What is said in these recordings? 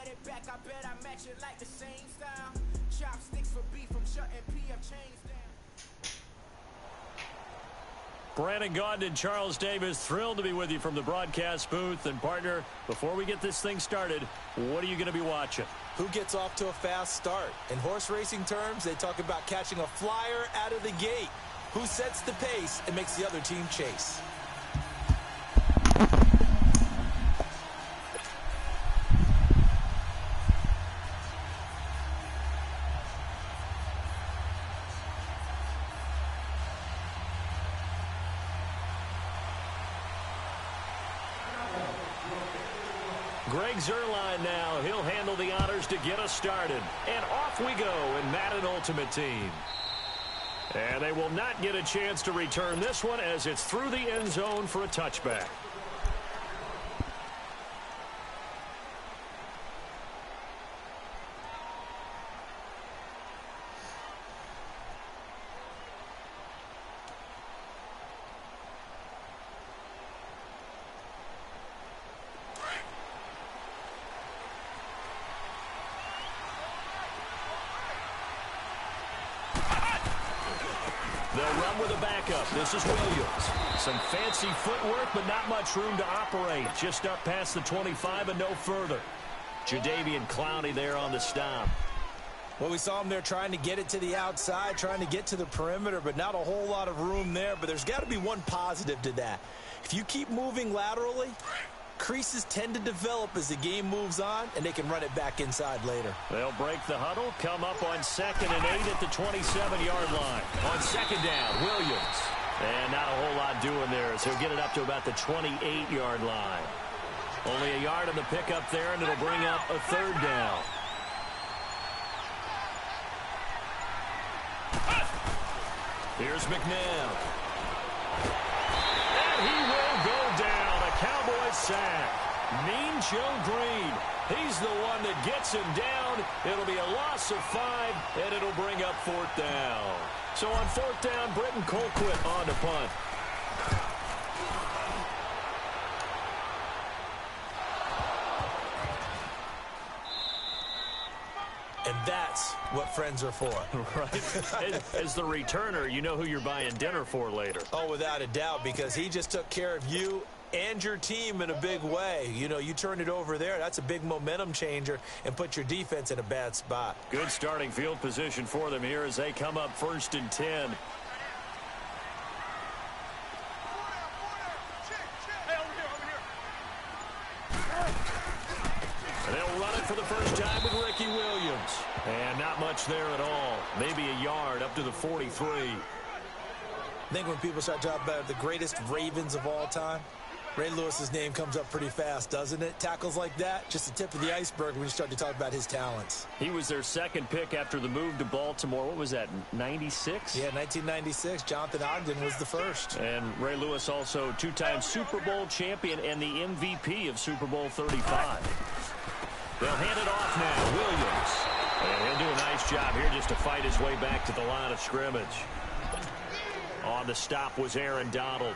it back, I bet I match it like the same style. Chopsticks for beef from shutting PF chains down. Brandon Gaudin and Charles Davis, thrilled to be with you from the broadcast booth. And, partner, before we get this thing started, what are you going to be watching? Who gets off to a fast start? In horse racing terms, they talk about catching a flyer out of the gate. Who sets the pace and makes the other team chase? Greg Zuerlein now. He'll handle the honors to get us started. And off we go in Madden Ultimate Team. And they will not get a chance to return this one as it's through the end zone for a touchback. They'll run with a backup. This is Williams. Some fancy footwork, but not much room to operate. Just up past the 25 and no further. Jadeveon Clowney there on the stop. Well, we saw him there trying to get it to the outside, trying to get to the perimeter, but not a whole lot of room there. But there's got to be one positive to that. If you keep moving laterally, creases tend to develop as the game moves on, and they can run it back inside later. They'll break the huddle, come up on 2nd and 8 at the 27-yard line. On 2nd down, Williams. And not a whole lot doing there, so he'll get it up to about the 28-yard line. Only a yard on the pickup there, and it'll bring up a 3rd down. Here's McNabb. And he will go down. A Cowboys sack. Mean Joe Green. He's the one that gets him down. It'll be a loss of 5, and it'll bring up 4th down. So on 4th down, Britton Colquitt on to punt. And that's what friends are for. Right. As the returner, you know who you're buying dinner for later. Oh, without a doubt, because he just took care of you and your team in a big way. You know, you turn it over there. That's a big momentum changer and put your defense in a bad spot. Good starting field position for them here as they come up 1st and 10. And they'll run it for the first time with Ricky Williams. And not much there at all. Maybe a yard up to the 43. I think when people start talking about the greatest Ravens of all time, Ray Lewis's name comes up pretty fast, doesn't it? Tackles like that, just the tip of the iceberg when you start to talk about his talents. He was their 2nd pick after the move to Baltimore. What was that, 96? Yeah, 1996. Jonathan Ogden was the first. And Ray Lewis also 2-time Super Bowl champion and the MVP of Super Bowl 35. They'll hand it off now. Williams. And he'll do a nice job here just to fight his way back to the line of scrimmage. On the stop was Aaron Donald.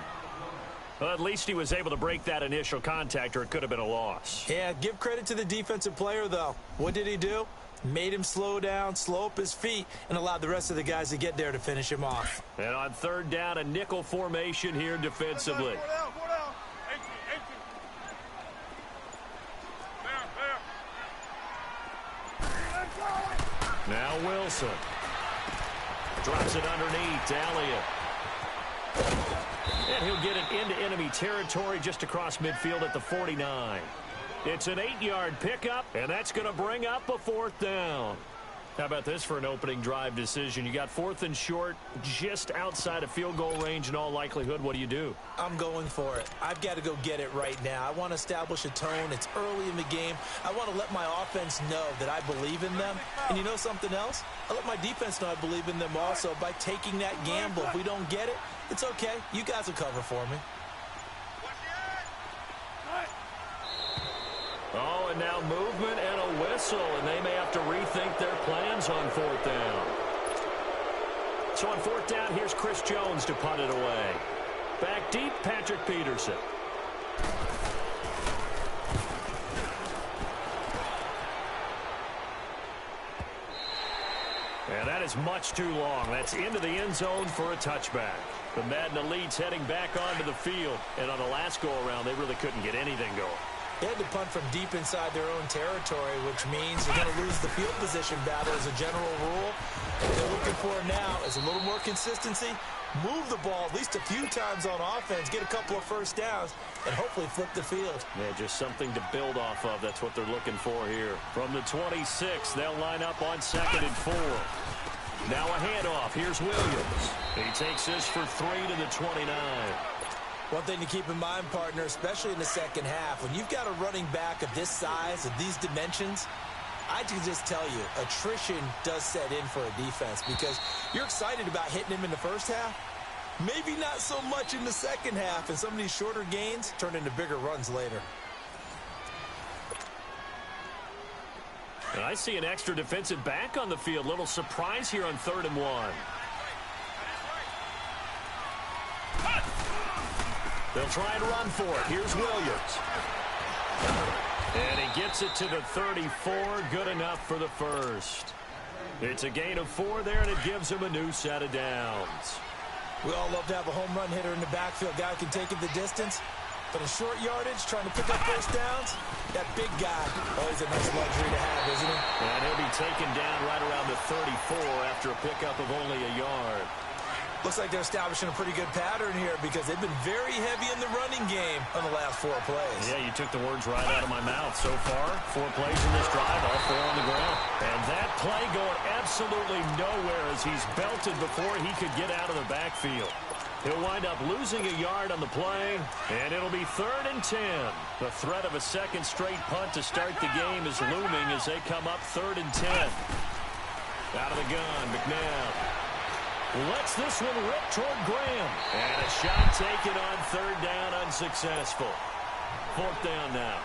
Well, at least he was able to break that initial contact, or it could have been a loss. Yeah, give credit to the defensive player, though. What did he do? Made him slow down, slow up his feet, and allowed the rest of the guys to get there to finish him off. And on 3rd down, a nickel formation here defensively. Now Wilson. Drops it underneath to Elliott. And he'll get it into enemy territory just across midfield at the 49. It's an 8-yard pickup, and that's going to bring up a 4th down. How about this for an opening drive decision? You got 4th and short, just outside of field goal range in all likelihood. What do you do? I'm going for it. I've got to go get it right now. I want to establish a tone. It's early in the game. I want to let my offense know that I believe in them. And you know something else? I let my defense know I believe in them also by taking that gamble. If we don't get it, it's okay. You guys will cover for me. Oh, and now movement and a whistle, and they may have to rethink their plans on 4th down. So on 4th down, here's Chris Jones to punt it away. Back deep, Patrick Peterson. And that is much too long. That's into the end zone for a touchback. The Madden Elite's heading back onto the field. And on the last go-around, they really couldn't get anything going. They had to punt from deep inside their own territory, which means you're going to lose the field position battle as a general rule. What they're looking for now is a little more consistency, move the ball at least a few times on offense, get a couple of first downs, and hopefully flip the field. Yeah, just something to build off of. That's what they're looking for here. From the 26, they'll line up on 2nd and 4. Now a handoff. Here's Williams. He takes this for 3 to the 29. One thing to keep in mind, partner, especially in the second half, when you've got a running back of this size, of these dimensions, I can just tell you, attrition does set in for a defense because you're excited about hitting him in the first half. Maybe not so much in the second half, and some of these shorter gains turn into bigger runs later. And I see an extra defensive back on the field. Little surprise here on 3rd and 1. They'll try and run for it. Here's Williams. And he gets it to the 34. Good enough for the first. It's a gain of 4 there, and it gives him a new set of downs. We all love to have a home run hitter in the backfield. Guy who can take it the distance. But in short yardage, trying to pick up first downs, that big guy, always a nice luxury to have, isn't he? And he'll be taken down right around the 34 after a pickup of only a yard. Looks like they're establishing a pretty good pattern here because they've been very heavy in the running game on the last 4 plays. Yeah, you took the words right out of my mouth. So far, 4 plays in this drive, all 4 on the ground. And that play going absolutely nowhere as he's belted before he could get out of the backfield. He'll wind up losing a yard on the play, and it'll be 3rd and 10. The threat of a second straight punt to start the game is looming as they come up 3rd and 10. Out of the gun, McNabb lets this one rip toward Graham. And a shot taken on 3rd down, unsuccessful. 4th down now.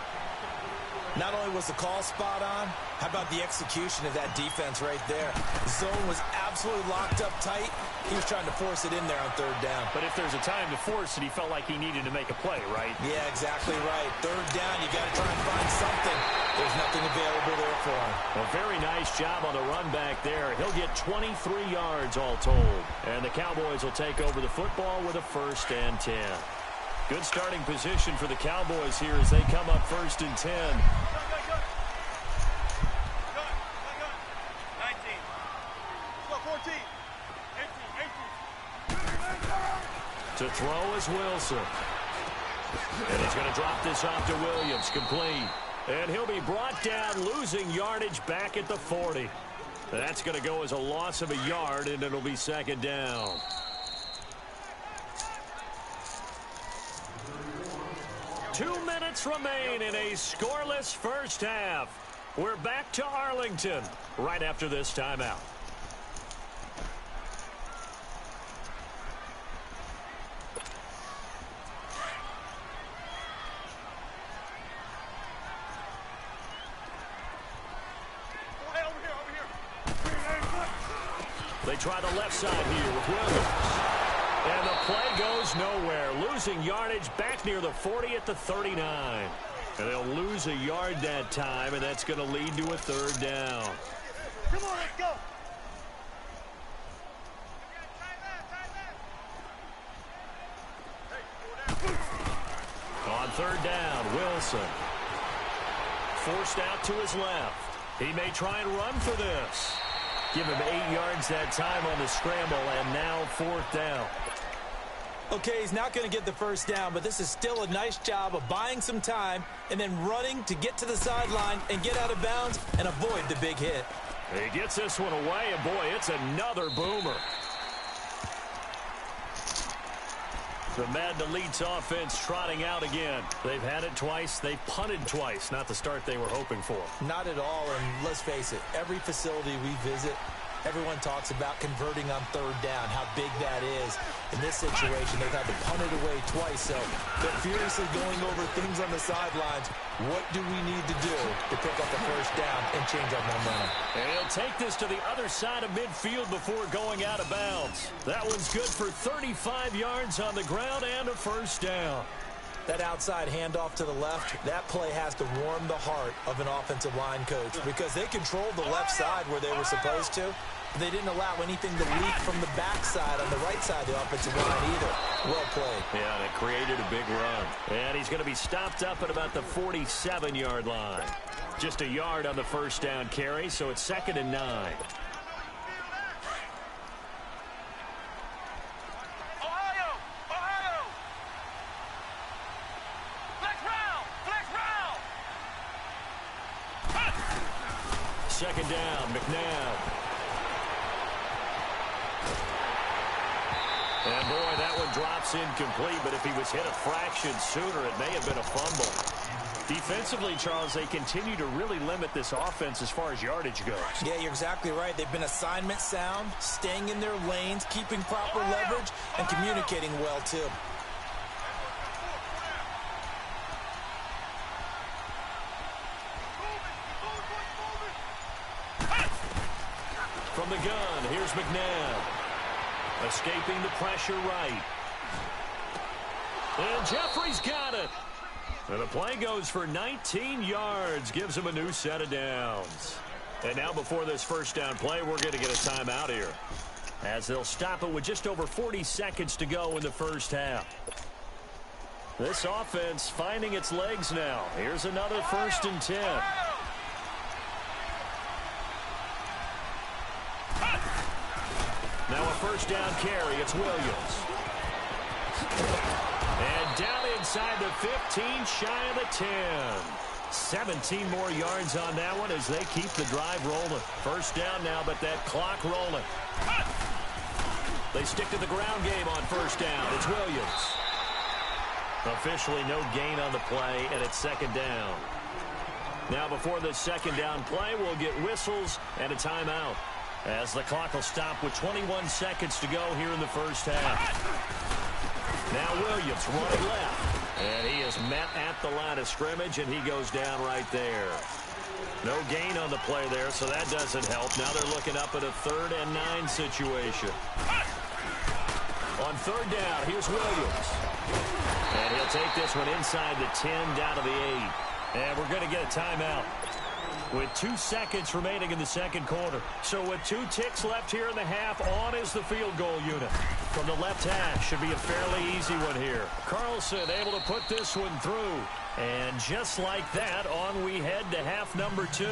Not only was the call spot on, how about the execution of that defense right there? The zone was absolutely locked up tight. He was trying to force it in there on 3rd down. But if there's a time to force it, he felt like he needed to make a play, right? Yeah, exactly right. 3rd down, you got to try and find something. There's nothing available there for him. A very nice job on the run back there. He'll get 23 yards all told. And the Cowboys will take over the football with a 1st and 10. Good starting position for the Cowboys here as they come up 1st and 10. To throw is Wilson. And he's going to drop this off to Williams, complete. And he'll be brought down, losing yardage back at the 40. That's going to go as a loss of a yard, and it'll be 2nd down. Two minutes remain in a scoreless first half. We're back to Arlington right after this timeout. They try the left side here with Williams. And the play goes nowhere. Losing yardage back near the 40 at the 39. And they'll lose a yard that time, and that's going to lead to a 3rd down. Come on, let's go. On 3rd down, Wilson. Forced out to his left. He may try and run for this. Give him 8 yards that time on the scramble, and now 4th down. Okay, he's not going to get the first down, but this is still a nice job of buying some time and then running to get to the sideline and get out of bounds and avoid the big hit. He gets this one away, and boy, it's another boomer. The Madden Elite's offense trotting out again. They've had it twice. They've punted twice. Not the start they were hoping for. Not at all, and let's face it, every facility we visit, everyone talks about converting on 3rd down, how big that is. In this situation, they've had to punt it away twice, so they're furiously going over things on the sidelines. What do we need to do to pick up the first down and change our momentum? And he'll take this to the other side of midfield before going out of bounds. That one's good for 35 yards on the ground and a 1st down. That outside handoff to the left, that play has to warm the heart of an offensive line coach because they controlled the left side where they were supposed to. But they didn't allow anything to leak from the backside on the right side of the offensive line either. Well played. Yeah, and it created a big run. And he's going to be stopped up at about the 47-yard line. Just a yard on the first down carry, so it's 2nd and 9. Second down, McNabb. And boy, that one drops incomplete, but if he was hit a fraction sooner, it may have been a fumble. Defensively, Charles, they continue to really limit this offense as far as yardage goes. Yeah, you're exactly right. They've been assignment sound, staying in their lanes, keeping proper leverage, and communicating well, too. From the gun, here's McNabb. Escaping the pressure right. And Jeffrey's got it. And the play goes for 19 yards, gives him a new set of downs. And now before this first down play, we're going to get a timeout here, as they'll stop it with just over 40 seconds to go in the first half. This offense finding its legs now. Here's another 1st and 10. Now a first down carry. It's Williams. And down inside the 15, shy of the 10. 17 more yards on that one as they keep the drive rolling. First down now, but that clock rolling. They stick to the ground game on first down. It's Williams. Officially no gain on the play, and it's 2nd down. Now before the 2nd down play, we'll get whistles and a timeout, as the clock will stop with 21 seconds to go here in the first half. Now Williams running left. And he is met at the line of scrimmage, and he goes down right there. No gain on the play there, so that doesn't help. Now they're looking up at a 3rd and 9 situation. On 3rd down, here's Williams. And he'll take this one inside the 10, down to the 8. And we're going to get a timeout with 2 seconds remaining in the second quarter. So with 2 ticks left here in the half, on is the field goal unit. From the left hash, should be a fairly easy one here. Carlson able to put this one through. And just like that, on we head to half number 2.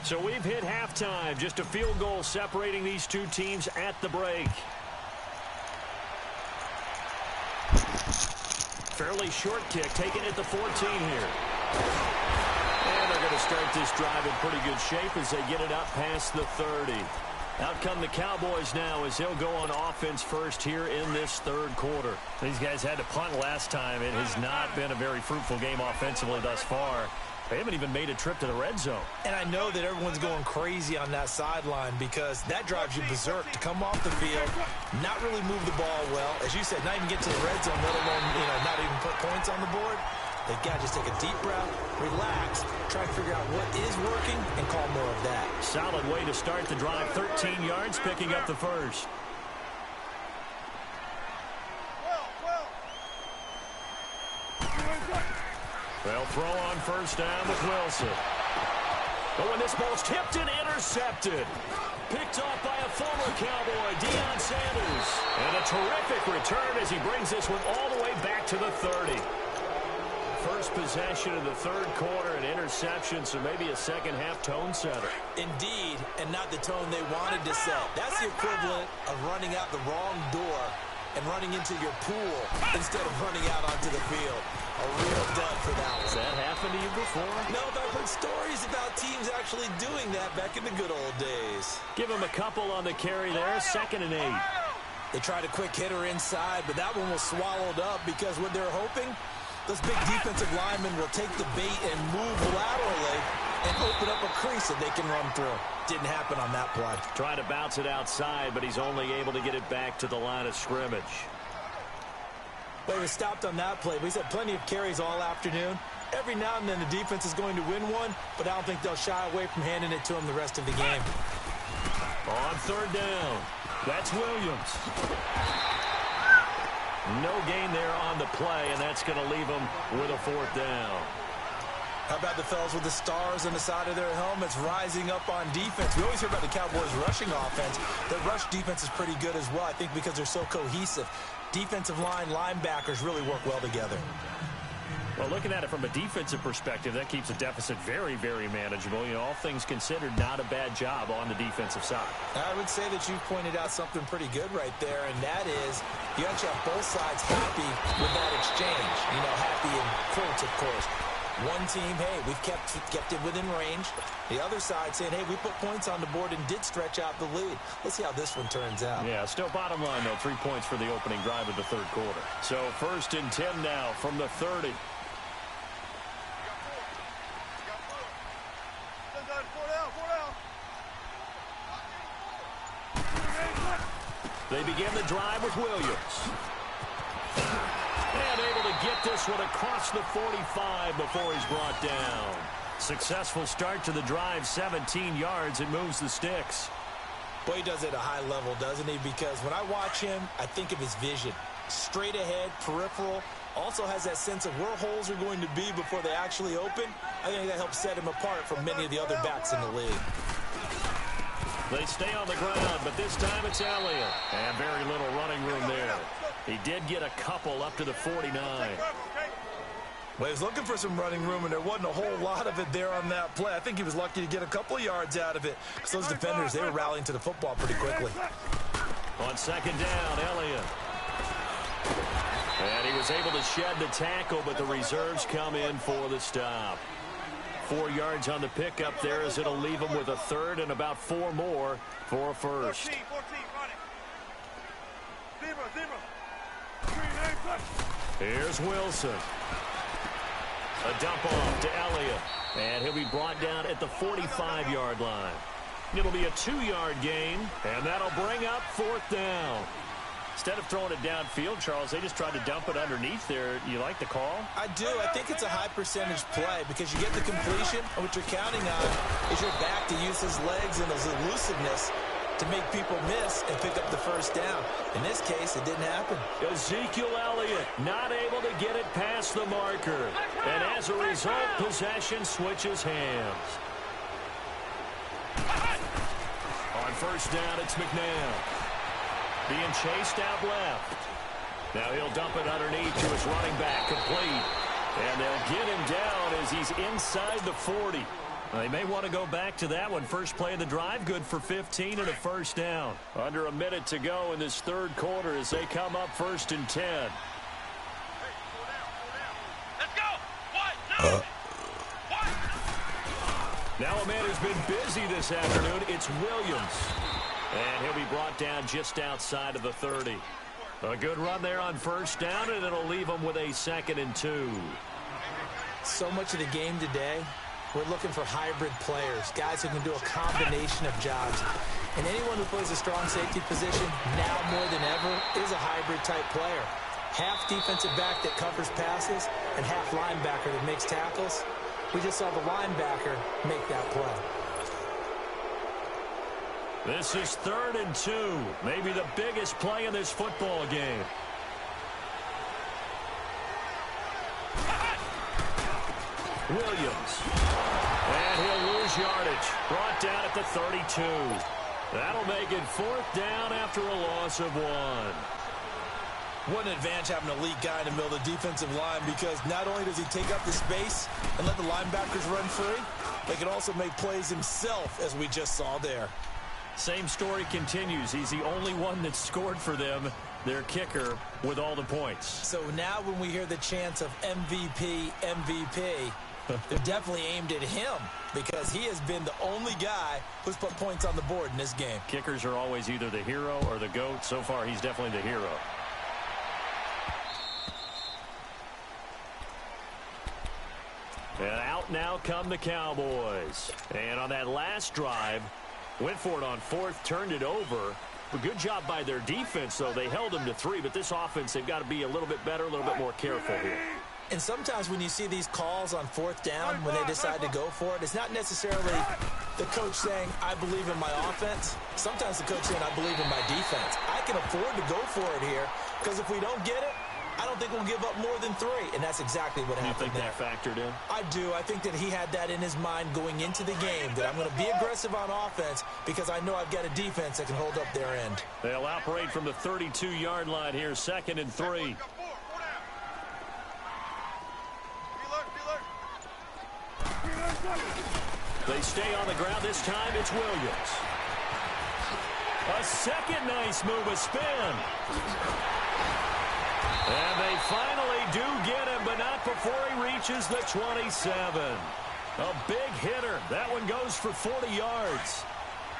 So we've hit halftime. Just a field goal separating these two teams at the break. Fairly short kick, taken at the 14 here. And they're going to start this drive in pretty good shape as they get it up past the 30. Out come the Cowboys now as they'll go on offense first here in this 3rd quarter. These guys had to punt last time. It has not been a very fruitful game offensively thus far. They haven't even made a trip to the red zone. And I know that everyone's going crazy on that sideline because that drives you berserk to come off the field, not really move the ball well. As you said, not even get to the red zone, let alone, not even put points on the board. They've got to just take a deep breath, relax, try to figure out what is working, and call more of that. Solid way to start the drive. 13 yards, picking up the first. They'll throw on first down with Wilson. But when this ball's tipped and intercepted. Picked off by a former Cowboy, Deion Sanders. And a terrific return as he brings this one all the way back to the 30. First possession of the 3rd quarter, an interception, so maybe a second-half tone setter. Indeed, and not the tone they wanted to set. That's the equivalent of running out the wrong door and running into your pool instead of running out onto the field. A real dud for that one. Has that happened to you before? No, but I've heard stories about teams actually doing that back in the good old days. Give him a couple on the carry there, 2nd and 8. They tried a quick hitter inside, but that one was swallowed up because what they're hoping, those big defensive linemen will take the bait and move laterally and open up a crease that they can run through. Didn't happen on that play. Trying to bounce it outside, but he's only able to get it back to the line of scrimmage. But he was stopped on that play. But he's had plenty of carries all afternoon. Every now and then the defense is going to win one, but I don't think they'll shy away from handing it to him the rest of the game. On 3rd down, that's Williams. No gain there on the play, and that's going to leave them with a 4th down. How about the fellas with the stars on the side of their helmets rising up on defense? We always hear about the Cowboys' rushing offense. Their rush defense is pretty good as well, I think, because they're so cohesive. Defensive line, linebackers really work well together. Well, looking at it from a defensive perspective, that keeps the deficit very, very manageable. You know, all things considered, not a bad job on the defensive side. I would say that you've pointed out something pretty good right there, and that is you actually have both sides happy with that exchange. You know, happy in quotes, of course. One team, hey, we've kept it within range. The other side saying, hey, we put points on the board and did stretch out the lead. Let's see how this one turns out. Yeah, still bottom line, though, 3 points for the opening drive of the 3rd quarter. So 1st and 10 now from the 30. They begin the drive with Williams. And able to get this one across the 45 before he's brought down. Successful start to the drive, 17 yards. It moves the sticks. Boy, he does it at a high level, doesn't he? Because when I watch him, I think of his vision. Straight ahead, peripheral. Also has that sense of where holes are going to be before they actually open. I think that helps set him apart from many of the other backs in the league. They stay on the ground, but this time it's Elliott. And very little running room there. He did get a couple up to the 49. Well, he was looking for some running room, and there wasn't a whole lot of it there on that play. I think he was lucky to get a couple of yards out of it. Because those defenders, they were rallying to the football pretty quickly. On 2nd down, Elliott. And he was able to shed the tackle, but the reserves come in for the stop. 4 yards on the pickup there as it'll leave him with a 3rd and about 4 more for a 1st. 14, run it. Zero. Here's Wilson. A dump off to Elliott. And he'll be brought down at the 45-yard line. It'll be a 2-yard gain, and that'll bring up 4th down. Instead of throwing it downfield, Charles, they just tried to dump it underneath there. You like the call? I do. I think it's a high-percentage play because you get the completion, and what you're counting on is your back to use his legs and his elusiveness to make people miss and pick up the 1st down. In this case, it didn't happen. Ezekiel Elliott not able to get it past the marker. And as a result, possession switches hands. On 1st down, it's McNabb. Being chased out left. Now he'll dump it underneath to his running back, complete. And they'll get him down as he's inside the 40. They may want to go back to that one. First play of the drive, good for 15 and a 1st down. Under a minute to go in this 3rd quarter as they come up 1st and 10. Let's go. Now a man who's been busy this afternoon, it's Williams. And he'll be brought down just outside of the 30. A good run there on 1st down, and it'll leave him with a 2nd and 2. So much of the game today, we're looking for hybrid players, guys who can do a combination of jobs. And anyone who plays a strong safety position, now more than ever, is a hybrid-type player. Half defensive back that covers passes and half linebacker that makes tackles. We just saw the linebacker make that play. This is 3rd and 2, maybe the biggest play in this football game. Williams. And he'll lose yardage. Brought down at the 32. That'll make it 4th down after a loss of 1. What an advantage having an elite guy in the middle of the defensive line, because not only does he take up the space and let the linebackers run free, but he can also make plays himself, as we just saw there. Same story continues. He's the only one that scored for them, their kicker, with all the points. So now when we hear the chants of MVP, they're definitely aimed at him, because he has been the only guy who's put points on the board in this game. Kickers are always either the hero or the GOAT. So far, he's definitely the hero. And out now come the Cowboys. And on that last drive, went for it on 4th, turned it over. A good job by their defense, though. They held them to 3, but this offense, they've got to be a little bit better, a little bit more careful here. And sometimes when you see these calls on 4th down, when they decide to go for it, it's not necessarily the coach saying, I believe in my offense. Sometimes the coach saying, I believe in my defense. I can afford to go for it here, because if we don't get it, I don't think we'll give up more than 3, and that's exactly what happened. You think that factored in? I do. I think that he had that in his mind going into the game, that I'm going to be aggressive on offense because I know I've got a defense that can hold up their end. They'll operate from the 32-yard line here, 2nd and 3. They stay on the ground. This time it's Williams. A second nice move, a spin. And they finally do get him, but not before he reaches the 27. A big hitter. That one goes for 40 yards.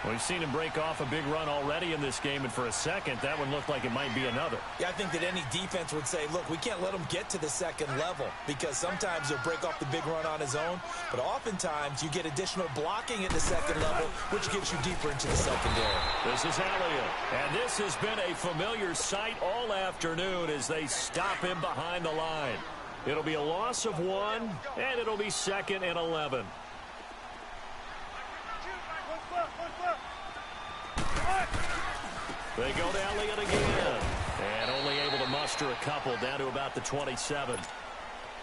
We've seen him break off a big run already in this game, and for a second, that one looked like it might be another. Yeah, I think that any defense would say, look, we can't let him get to the second level because sometimes he'll break off the big run on his own, but oftentimes you get additional blocking at the second level, which gets you deeper into the secondary. This is Elliott, and this has been a familiar sight all afternoon as they stop him behind the line. It'll be a loss of 1, and it'll be 2nd and 11. They go to Elliott again, and only able to muster a couple down to about the 27.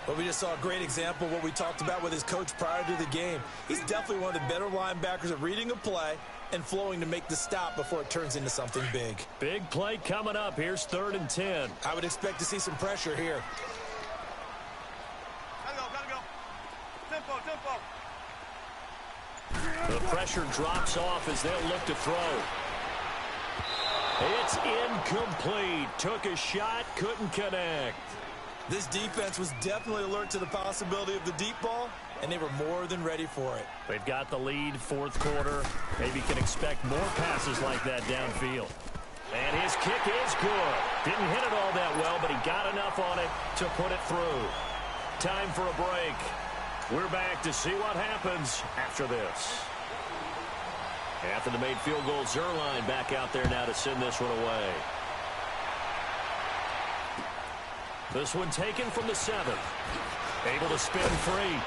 Well, we just saw a great example of what we talked about with his coach prior to the game. He's definitely one of the better linebackers at reading a play and flowing to make the stop before it turns into something big. Big play coming up. Here's 3rd and 10. I would expect to see some pressure here. Gotta go. Tempo. The pressure drops off as they'll look to throw. It's incomplete. Took a shot, couldn't connect. This defense was definitely alert to the possibility of the deep ball, and they were more than ready for it. They've got the lead, 4th quarter. Maybe can expect more passes like that downfield. And his kick is good. Didn't hit it all that well, but he got enough on it to put it through. Time for a break. We're back to see what happens after this. After the made field goal, Zerline back out there now to send this one away. This one taken from the 7th. Able to spin free.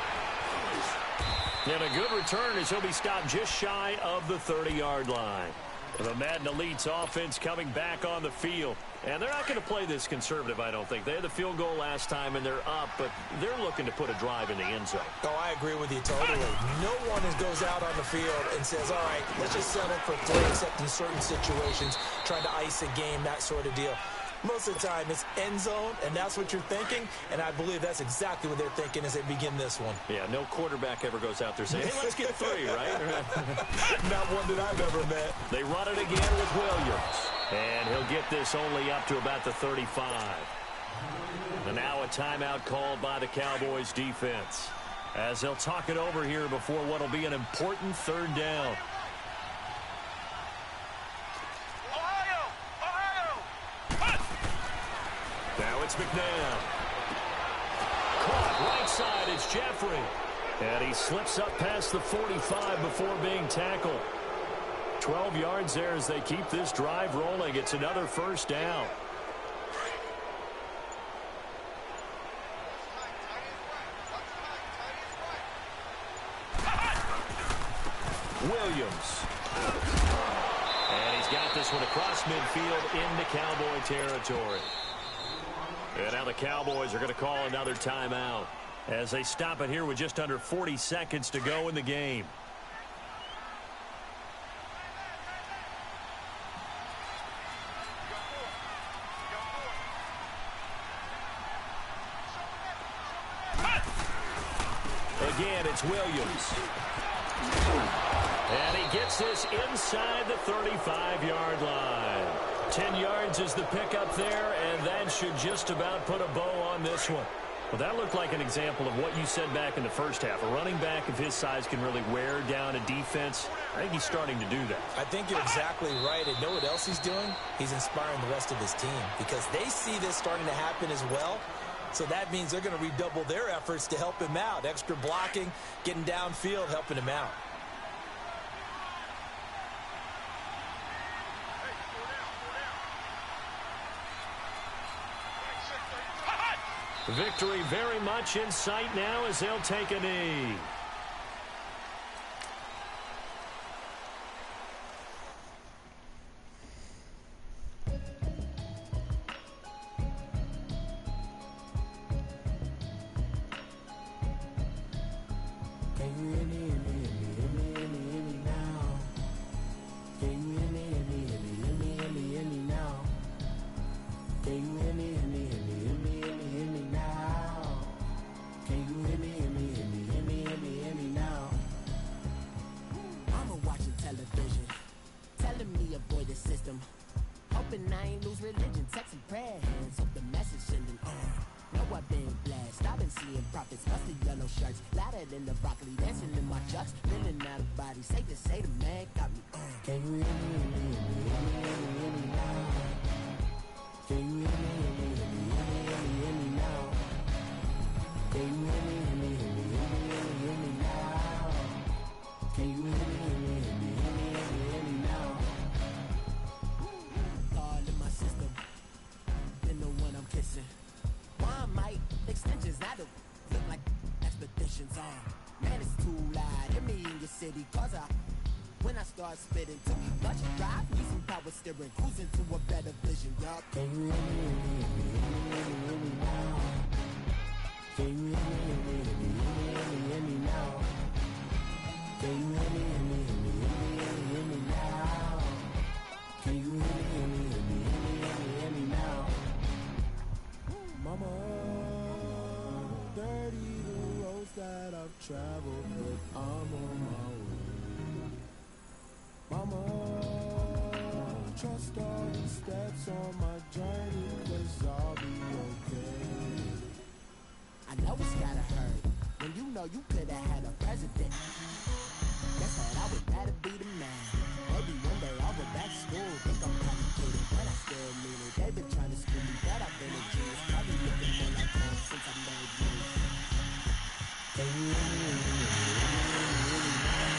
And a good return as he'll be stopped just shy of the 30-yard line. The Madden Elites offense coming back on the field. And they're not going to play this conservative, I don't think. They had the field goal last time, and they're up, but they're looking to put a drive in the end zone. Oh, I agree with you totally. No one goes out on the field and says, all right, let's just settle for 3, except in certain situations, trying to ice a game, that sort of deal. Most of the time, it's end zone, and that's what you're thinking, and I believe that's exactly what they're thinking as they begin this one. Yeah, no quarterback ever goes out there saying, hey, let's get 3, right? Not one that I've ever met. They run it again with Williams, and he'll get this only up to about the 35. And now a timeout called by the Cowboys defense as they'll talk it over here before what will be an important 3rd down. Now it's McNabb. Caught right side, it's Jeffrey. And he slips up past the 45 before being tackled. 12 yards there as they keep this drive rolling. It's another 1st down. Williams. And he's got this one across midfield into Cowboy territory. And now the Cowboys are going to call another timeout as they stop it here with just under 40 seconds to go in the game. Again, it's Williams. And he gets this inside the 35-yard line. 10 yards is the pickup there, and that should just about put a bow on this one. Well, that looked like an example of what you said back in the first half. A running back of his size can really wear down a defense. I think he's starting to do that. I think you're exactly right. And know what else he's doing? He's inspiring the rest of his team because they see this starting to happen as well. So that means they're going to redouble their efforts to help him out. Extra blocking, getting downfield, helping him out. Victory very much in sight now as they'll take a knee. you hear me, hear me, hear me, hear me, hear me now? Can you hear me, hear me, hear me, hear me, hear me, hear me now? Can you hear me, hear me, hear me, hear me, hear me, hear me now? Can you hear me, hear me, hear me, hear me, hear me, hear me now? Mama watching television, telling me avoid the system. Hoping I ain't lose religion, texting prayer hands up the message sending on. Know I've been blessed, I've been seeing prophets, busted yellow shirts, louder than the broccoli, dancing in my chucks, feeling out of body, safe to say the man got me on. Can you hear me, hear me, hear me, hear me, hear me, hear me now? Can you hear me, hear me, hear me, hear me, hear me, hear me now? Can you hear me, hear me, hear me, hear me, hear me, hear me now? Can you hear me, hear me, hear me, hear me, hear me, hear me now? All in my system, been the one I'm kissing. Why might extensions I don't look like expeditions on? Man, it's too loud. Hear me in your city, cause when I start spitting too much drive, need some power steering, cruising to a better vision, yup. Can you hear me, hear me, hear me, hear me, hear me, hear me now? Can you hear me, hear me, hear me, hear me, hear me, hear me now? Can you hear me, hear me, hear me, hear me, hear me, hear me now? Can you hear me, hear me, hear me, hear me, hear me, hear me now? Mama, dirty the roads that I've traveled, but I'm on my way. Mama, trust all the steps on my journey, 'cause I'll be okay. I know it's gotta hurt when you know you could've had a president. Guess that I would rather be the man. Maybe one day I'll go back to school, think I'm kinda kidding, but I still mean it. They've been trying to school me, but I've been a genius. Probably looking more like home since I made moves. Can you hear me, hear me, hear me, hear me, hear me now?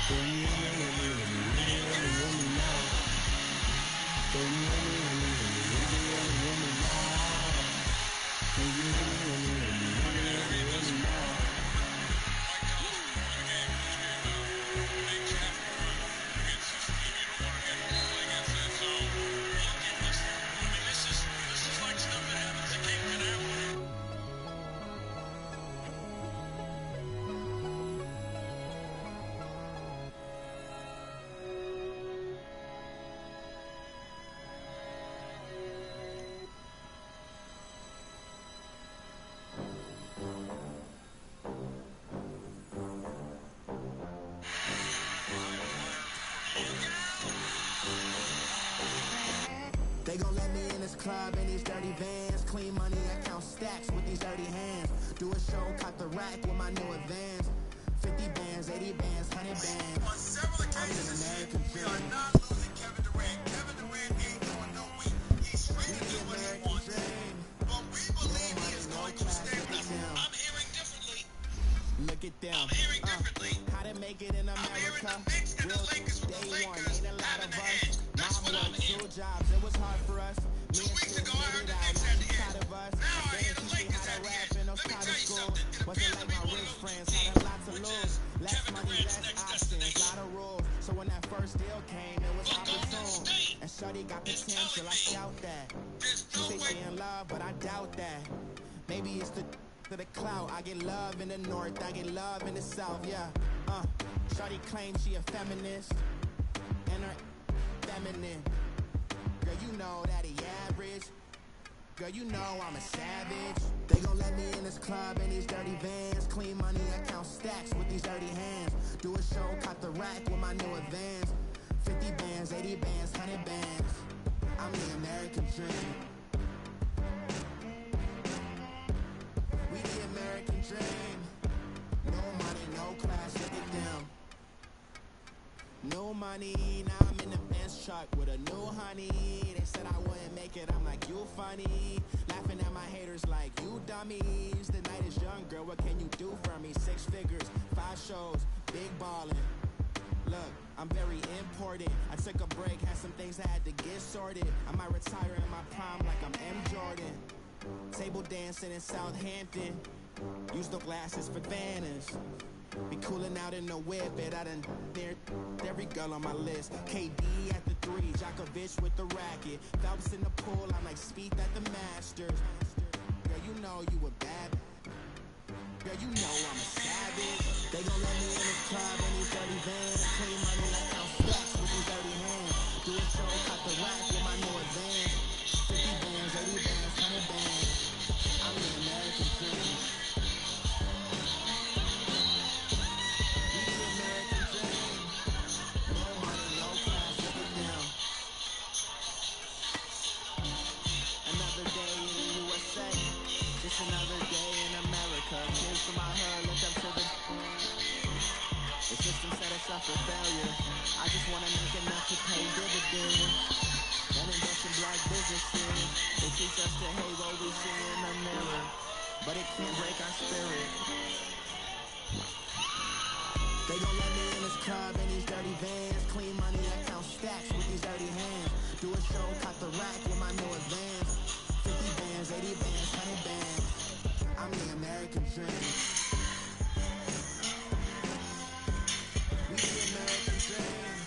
Can you hear me, hear me, hear me, hear me, hear me, hear me now? Can you hear me, hear me, hear me, hear me, hear me, hear me now? Can you hear me, hear me, hear me, hear me, hear me, hear me now? They gon' let me in this club in these dirty vans. Clean money, I count stacks with these dirty hands. Do a show, caught the rack with my new advance. 50 bands, 80 bands, 100 bands. On several occasions this year, we are not losing Kevin Durant. Kevin Durant ain't going no weak. He's straight to do what he wants. But we believe he is going to stay with us. I'm hearing differently. Look at them. I'm hearing differently. How to make it in I'm hearing America. the Knicks and the Lakers with the Day one, Lakers ain't a lot having of the us. edge. That's what I'm Mom hearing. worked 2 jobs, it was hard for us. 2 weeks ago, I heard the Knicks had the edge. Now I hear the Lakers had the edge. Let me tell you something. It appears to be one of those two teams, which is Kevin Durant's next destination. Lot of rules. So when that first deal came, it was For Golden opportune. State And Shorty got is potential, I telling me scout that. there's She no say she way. in love, but I doubt that. Maybe it's to the clout. I get love in the north, I get love in the south, yeah. Shorty claims she a feminist, and her feminine. Girl, you know that he average. Girl, you know I'm a savage. They gon' let me in this club in these dirty vans. Clean money, I count stacks with these dirty hands. Do a show, caught the rack with my new advance. 50 bands, 80 bands, 100 bands. I'm the American dream. We the American dream. No money, no class, look at them. No money, now I'm in the Benz truck with a new honey. They said I wouldn't make it, I'm like, you funny. Laughing at my haters like, you dummies. The night is young, girl, what can you do for me? 6 figures, 5 shows, big ballin'. Look, I'm very important. I took a break, had some things I had to get sorted. I might retire in my prime like I'm M. Jordan. Table dancing in Southampton. Use the glasses for Vannas. Be cooling out in the whip, but I done near every girl on my list. KD at the 3, Djokovic with the racket. Phelps in the pool, I'm like Speed at the Masters. Girl, you know you a bad. Girl, you know I'm a savage. They gon' let me in this club in these dirty vans. Clean money like count stacks with these dirty hands. Do a show, cut the rack with my new advance. 50 bands, 80 bands, 100 bands. I'm the American dream. We the American dream. No money, no class, look at them. Another day in the USA. Just another day in America. Kids from my hood look up to the system set us up for failure. I just wanna make enough to pay dividends. Then invest in black businesses. They teach us to hate what we see in the mirror, but it can't break our spirit. They gon' let me in this club in these dirty vans. Clean money, I count stacks with these dirty hands. Do a show, cut the rack with my new advance. 50 bands, 80 bands, 100 bands. I'm the American dream. We the American dream.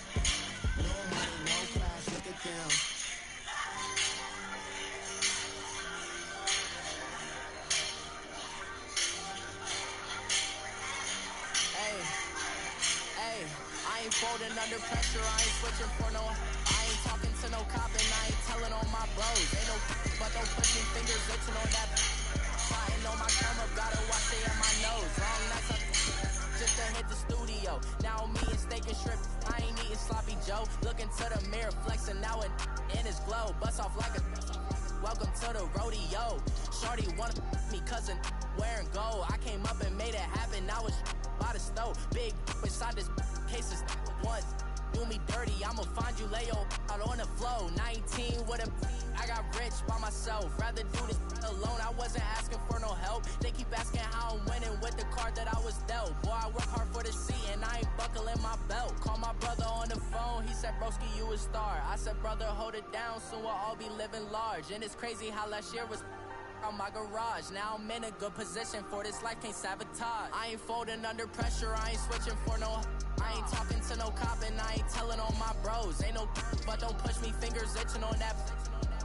No money, no class, look at them. Hey, I ain't folding under pressure, I ain't switching for no. I ain't talking to no cop and I ain't telling on my bros. Ain't no, but don't push me fingers itching on that. Plotting on my come up, gotta watch they at my nose. Long nights up just to hit the studio. Now I'm eating steak and shrimp, I ain't eating sloppy Joe. Looking to the mirror, flexing now and in his glow. Bust off like a welcome to the rodeo. Shorty wanna me cousin wearing gold. I came up and made it happen, I was by the stove. Big inside this cases once. Do me dirty, I'ma find you, lay your out on the flow. 19 with a I got rich by myself. Rather do this alone, I wasn't asking for no help. They keep asking how I'm winning with the card that I was dealt. Boy, I work hard for the seat and I ain't buckling my belt. Call my brother on the phone, he said, broski, you a star. I said, brother, hold it down, soon we'll all be living large. And it's crazy how last year was on my garage. Now I'm in a good position for this life, can't sabotage. I ain't folding under pressure, I ain't switching for no. I ain't talking to no cop and I ain't telling on my bros. Ain't no, but don't push me, fingers itching on that.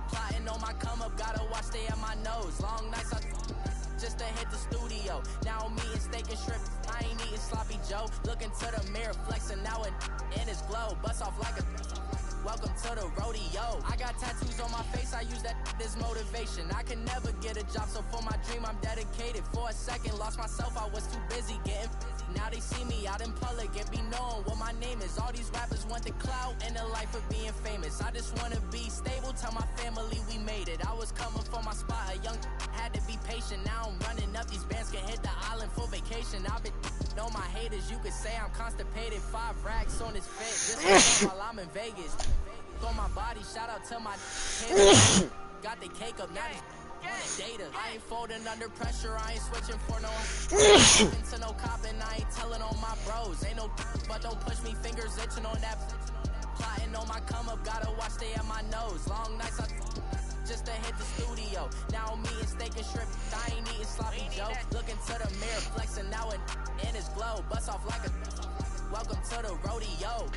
Plotting on my come up, gotta watch they at my nose. Long nights I just to hit the studio. Now I'm eating steak and shrimp, I ain't eating sloppy Joe. Looking to the mirror, flexing now and in his glow. Bust off like a welcome to the rodeo. I got tattoos on my face, I use that as motivation. I can never get a job, so for my dream I'm dedicated. For a second, lost myself, I was too busy getting busy. Now they see me out in public and be knowing what my name is. All these rappers want the clout and the life of being famous. I just wanna be stable, tell my family we made it. I was coming for my spot, a young had to be patient. Now I'm running up, these bands can hit the island for vacation. I've been on my haters, you could say I'm constipated. 5 racks on his face, this while I'm in Vegas. On my body, shout out to my haters. Got the cake up, now data. I ain't folding under pressure, I ain't switching for no. Talking to no cop and I ain't telling on my bros. Ain't no, but don't push me, fingers itching on that. Plotting on my come up, gotta watch they at my nose. Long nights I just to hit the studio. Now I'm eating steak and shrimp, I ain't eating sloppy Joe. Looking to the mirror, flexing now and in his glow. Bust off like a welcome to the rodeo.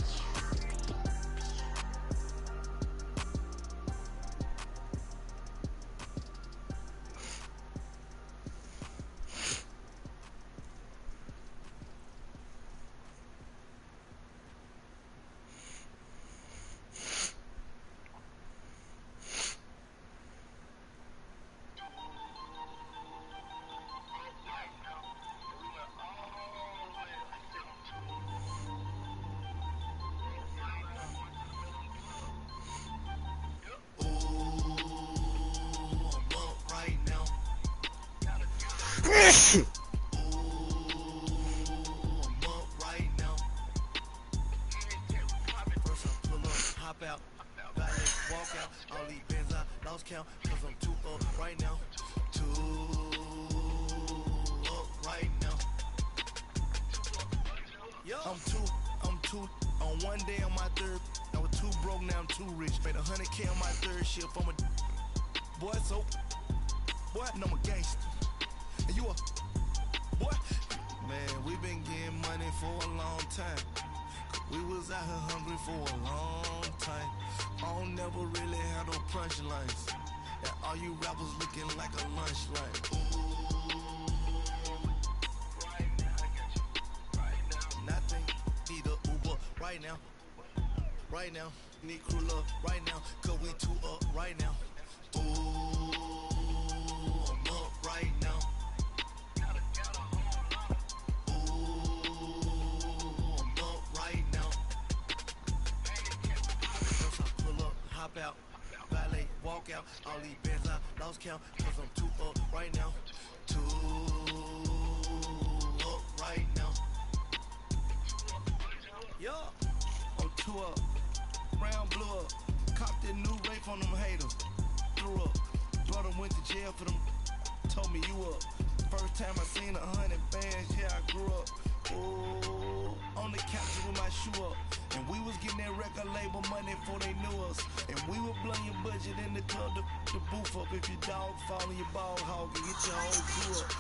Count, cause I'm too up right now. Too up right now. Yo. I'm too on one day on my third. I was too broke, now I'm too rich. Made 100K on my third shift. I'm a boy, so boy, and I'm a gangster. And you a boy. Man, we been getting money for a long time. We was out here hungry for a long time. I don't never really have no punchlines. And all you rappers looking like a lunch line. right now. Right now. Need crew love right now. Cause we two up right now. Ooh, I'm up right now. Ooh, I'm up right now. Once I pull up, hop out, valet, walk out. All these bands I lost count. Cause I'm two up right now. Two up right now. Yeah, I'm two up. Brown blew up. Copped that new rape on them haters. Threw up. Brother went to jail for them. Told me you up. First time I seen 100 bands, yeah, I grew up. Ooh, on the couch with my shoe up. And we was getting that record label money before they knew us. And we were blowing your budget in the club to boof up. If your dog fall in your ball hog and get your whole crew up.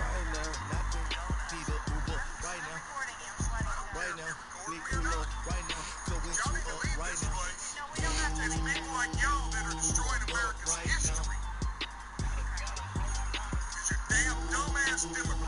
Right now, nothing. Need a Uber right now. Right now, need crew love right now. Cause we two up right now. It's people like y'all that are destroying America's history. It's your damn dumbass Democrats.